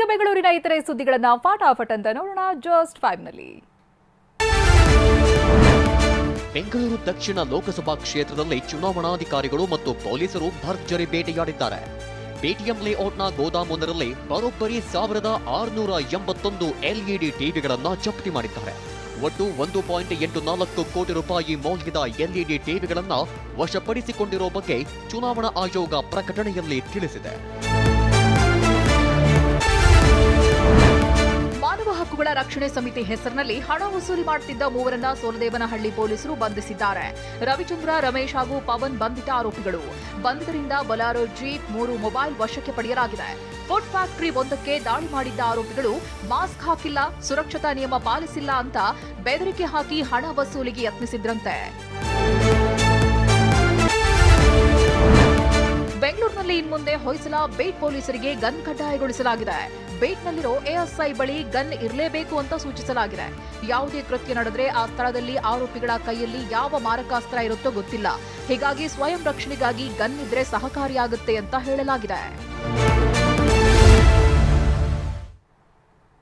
ಈಗ ಬೆಂಗಳೂರಿನ ಇತರೆ ಸುದ್ದಿಗಳನ್ನು ಫಟಾಫಟ್ ಅಂತ ನೋಡೋಣ ಜಸ್ಟ್ 5 ನಲ್ಲಿ. ಬೆಂಗಳೂರು ದಕ್ಷಿಣ ಲೋಕಸಭಾ ಕ್ಷೇತ್ರದಲ್ಲಿ ಚುನಾವಣಾಧಿಕಾರಿಗಳು ಮತ್ತು ಪೊಲೀಸರು ಭರ್ಜರಿ ಬೇಟೆಯಾಡಿದ್ದಾರೆ. ಪೇಟಿಎಂ ಲೇಔಟ್ನ ಗೋದಾಮೊಂದರಲ್ಲಿ ಬರೋಬ್ಬರಿ 1681 ಎಲ್ಇಡಿ ಟಿವಿಗಳನ್ನು ಜಪ್ತಿ ಮಾಡಿದ್ದಾರೆ. ಒಟ್ಟು 1.84 ಕೋಟಿ ರೂಪಾಯಿ ಮೌಲ್ಯದ ಎಲ್ಇಡಿ ಟಿವಿಗಳನ್ನು ವಶಪಡಿಸಿಕೊಂಡಿರುವ ಬಗ್ಗೆ ಚುನಾವಣಾ ಆಯೋಗ ಪ್ರಕಟಣೆಯಲ್ಲಿ ತಿಳಿಸಿದೆ. ಮಾನವ ಹಕ್ಕುಗಳ ರಕ್ಷಣೆ ಸಮಿತಿ ಹೆಸರಿನಲ್ಲಿ ಹಣ ವಸೂಲಿ ಮಾಡುತ್ತಿದ್ದ ಮೂವರನ್ನ ಸೋಲದೇವನಹಳ್ಳಿ ಪೊಲೀಸರು ಬಂಧಿಸಿದ್ದಾರೆ. ರವಿಚಂದ್ರ, ರಮೇಶ್ ಹಾಗೂ ಪವನ್ ಬಂಧಿತ ಆರೋಪಿಗಳು. ಬಂಧಿತರಿಂದ ಬೊಲಾರೋ ಜೀಪ್, 3 ಮೊಬೈಲ್ ವಶಕ್ಕೆ ಪಡೆಯಲಾಗಿದೆ. ಫುಡ್ ಫ್ಯಾಕ್ಟರಿ ಒಂದಕ್ಕೆ ದಾಳಿ ಮಾಡಿದ್ದ ಆರೋಪಿಗಳು ಮಾಸ್ಕ್ ಹಾಕಿಲ್ಲ, ಸುರಕ್ಷತಾ ನಿಯಮ ಪಾಲಿಸಿಲ್ಲ ಅಂತ ಬೆದರಿಕೆ ಹಾಕಿ ಹಣ ವಸೂಲಿಗೆ ಯತ್ನಿಸಿದ್ರಂತೆ. ಬೆಂಗಳೂರಿನಲ್ಲಿ ಇನ್ಮುಂದೆ ಹೊಯ್ಸಳ ಬೇಟ್ ಪೊಲೀಸರಿಗೆ ಗನ್ ಕಡ್ಡಾಯಗೊಳಿಸಲಾಗಿದೆ. ಬೇಟ್ನಲ್ಲಿರೋ ಎಎಸ್ಐ ಬಳಿ ಗನ್ ಇರಲೇಬೇಕು ಅಂತ ಸೂಚಿಸಲಾಗಿದೆ. ಯಾವುದೇ ಕೃತ್ಯ ನಡೆದರೆ ಆ ಸ್ಥಳದಲ್ಲಿ ಆರೋಪಿಗಳ ಕೈಯಲ್ಲಿ ಯಾವ ಮಾರಕಾಸ್ತ್ರ ಇರುತ್ತೋ ಗೊತ್ತಿಲ್ಲ. ಹೀಗಾಗಿ ಸ್ವಯಂ ರಕ್ಷಣೆಗಾಗಿ ಗನ್ ಇದ್ರೆ ಸಹಕಾರಿಯಾಗುತ್ತೆ ಅಂತ ಹೇಳಲಾಗಿದೆ.